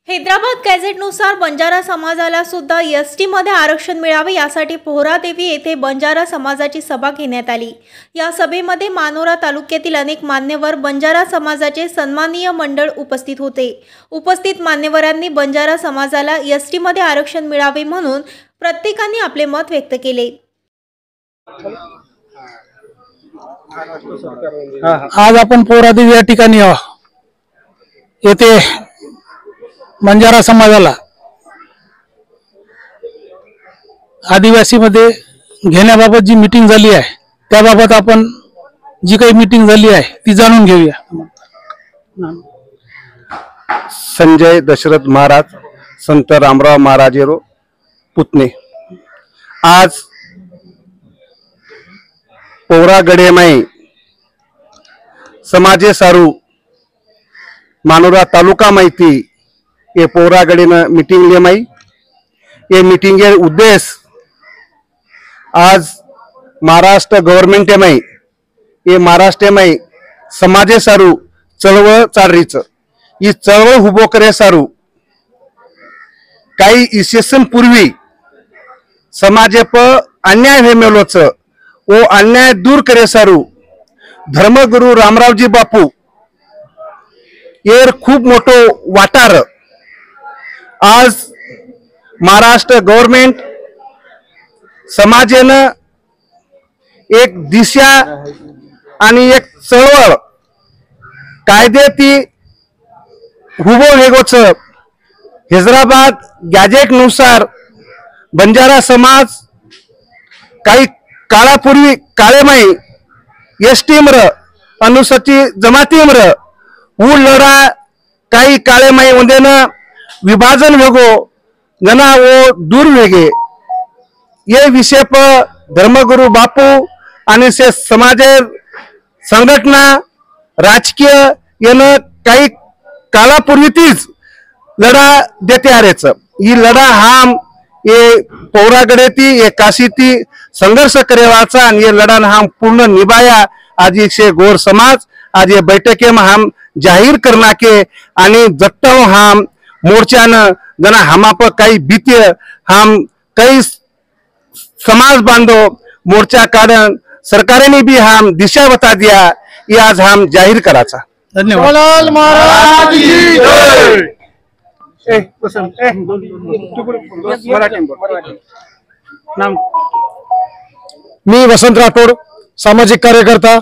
हैदराबाद गॅझेटनुसार बंजारा समाजाला सुद्धा एसटी मध्ये आरक्षण मिळावे यासाठी पोहरादेवी येथे बंजारा समाजाची सभा घेण्यात आली। या सभेमध्ये मानोरा तालुक्यातील अनेक मान्यवर बंजारा समाजाचे सन्माननीय मंडळ उपस्थित होते। उपस्थित मान्यवरांनी बंजारा समाजाला एसटी मध्ये आरक्षण मिळावे म्हणून प्रत्येकाने आपले मत व्यक्त केले। आज आपण पोहरादेवी या ठिकाणी येथे बंजारा समाजाला आदिवासी मध्ये घेण्याबाबत जी मीटिंग झाली आहे त्याबाबत आपण जी काही मीटिंग झाली आहे ती जाणून घेऊया। संजय दशरथ महाराज संत रामराव महाराजेरो पुतणे आज पोहरा गडेमाई समाजे सारू मानोरा तालुका माहिती ये पोहरा गडे मीटिंग ले माई ये मीटिंग उद्देश्य आज महाराष्ट्र गवर्नमेंट माई ये महाराष्ट्र माई समाजे सारू चळवळ चालरीच ही चळवळ हुबो करे सारू काही इसवीसन पूर्वी समाजे प अन्याय हे मेलोच वो अन्याय दूर करे सारू धर्मगुरु रामरावजी बापू येर खूप मोठो वाटार आज महाराष्ट्र गवर्नमेंट समाजेनं एक दिशा आणि एक चळवळ कायदे ती हुबो हेगोच हैदराबाद गॅजेट नुसार बंजारा समाज काही काळापूर्वी काळेमाई एसटीम्र अनुसूचित जमातीम्र वो लढा काही काळेमाई उंदेन विभाजन वेगो जना वो दूर वेगे ये विषय पर धर्मगुरु बापू आणि से समाजे संघटना राजकीय यानं काही काळापूर्वीच लढा देते आरेच ही लढा हाम ये पोहरागडे ती ये काशी ती संघर्ष करेवाचा आणि ये लढा हम पूर्ण निभाया। आज से गोर समाज आज ये बैठके में हम जाहिर करना के आणि जट्टो हम मोर्चा न जना हम आप कई बीते हम कई समाज बांधो मोर्चा कारण सरकार ने भी हम दिशा बता दिया ये आज हम जाहिर कराचा। धन्यवाद। मी वसंत राठोड सामाजिक कार्यकर्ता।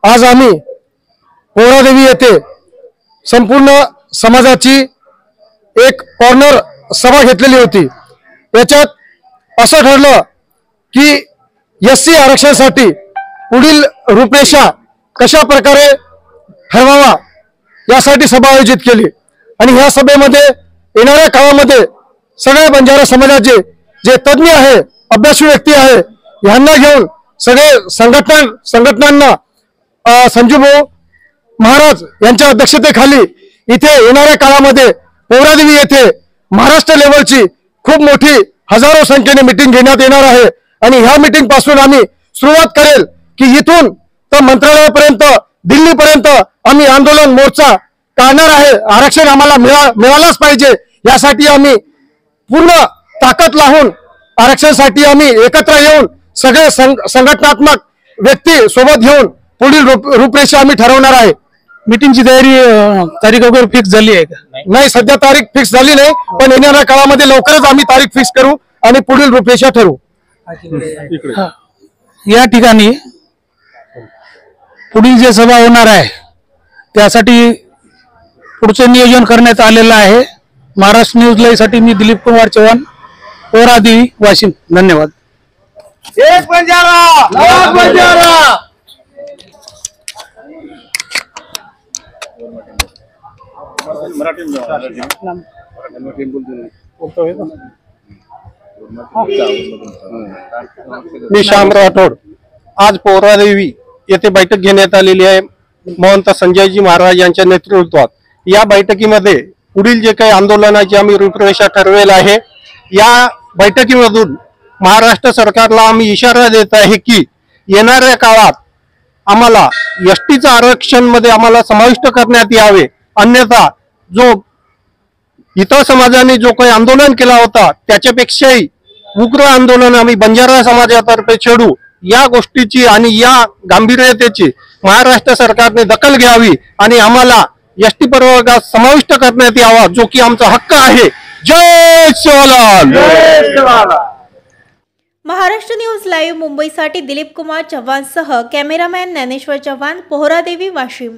आज आम्ही पोहरादेवी येथे संपूर्ण समाजाची एक कॉर्नर सभा घेतलेली होती। याच्यात असं ठरलं की एससी आरक्षणासाठी पुढील रूपरेषा कशा प्रकारे ठरवावा यासाठी सभा आयोजित केली आणि ह्या सभेमध्ये येणाऱ्या काळामध्ये सगळे बंजारा समाजाचे जे तज्ञ आहे अभ्यासू व्यक्ती आहे यांना घेऊन सगळे संघटनांना संजूभाऊ महाराज यांच्या अध्यक्षतेखाली इथे येणाऱ्या काळामध्ये पोहरादेवी येथे महाराष्ट्र लेवलची खूप मोठी हजारो संख्येने मीटिंग घेण्यात येणार आहे आणि ह्या मीटिंग पासून आम्ही सुरुवात करेल की इथून तर मंत्रालयापर्यंत दिल्लीपर्यंत आम्ही आंदोलन मोर्चा काढणार आहे। आरक्षण आम्हाला मिळालाच पाहिजे यासाठी आम्ही पूर्ण ताकद लावून आरक्षणासाठी आम्ही एकत्र येऊन सगळे संघटनात्मक व्यक्ती सोबत घेऊन पुढील रूपरेषा आम्ही ठरवणार आहे। मीटिंगची तयारी तारीख वगैरे फिक्स झाली आहे का? नाही, सध्या तारीख फिक्स झाली नाही, पण येणाऱ्या काळामध्ये लवकरच आम्ही तारीख फिक्स करू आणि पुढील रूपरेषा ठरवू। या ठिकाणी पुढील जे सभा होणार आहे त्यासाठी पुढचे नियोजन करण्यात आलेलं आहे। महाराष्ट्र न्यूज लाईव्ह साठी मी दिलीप कुमार चव्हाण, पोहरादेवी, वाशिम। धन्यवाद। एक बंजारा लाख बंजारा। मी श्याम राठोड आज पोहरादेवी येथे बैठक घेण्यात आलेली आहे महंत संजयजी महाराज यांच्या नेतृत्वात। या बैठकीमध्ये पुढील जे काही आंदोलनाची आम्ही रूपरेषा ठरवेल आहे। या बैठकीमधून महाराष्ट्र सरकारला आम्ही इशारा देत आहे की येणाऱ्या काळात आम्हाला एसटीचं आरक्षण मध्ये आम्हाला समाविष्ट करण्यात यावे, अन्यथा जो इतर समाजाने जो काही आंदोलन केला होता त्याच्यापेक्षाही उग्र आंदोलन आम्ही बंजारा समाजातर्फे छेडू. या गोष्टीची आणि या गांभीर्यतेची महाराष्ट्र सरकारने दखल घ्यावी आणि आम्हाला एसटी प्रवर्गात समाविष्ट करण्यात यावा, जो की आमचा हक्क आहे. जय शिवलाल. महाराष्ट्र न्यूज लाईव्ह मुंबईसाठी दिलीप कुमार चव्हाणसह कॅमेरामॅन ज्ञानेश्वर चव्हाण, पोहरादेवी, वाशिम.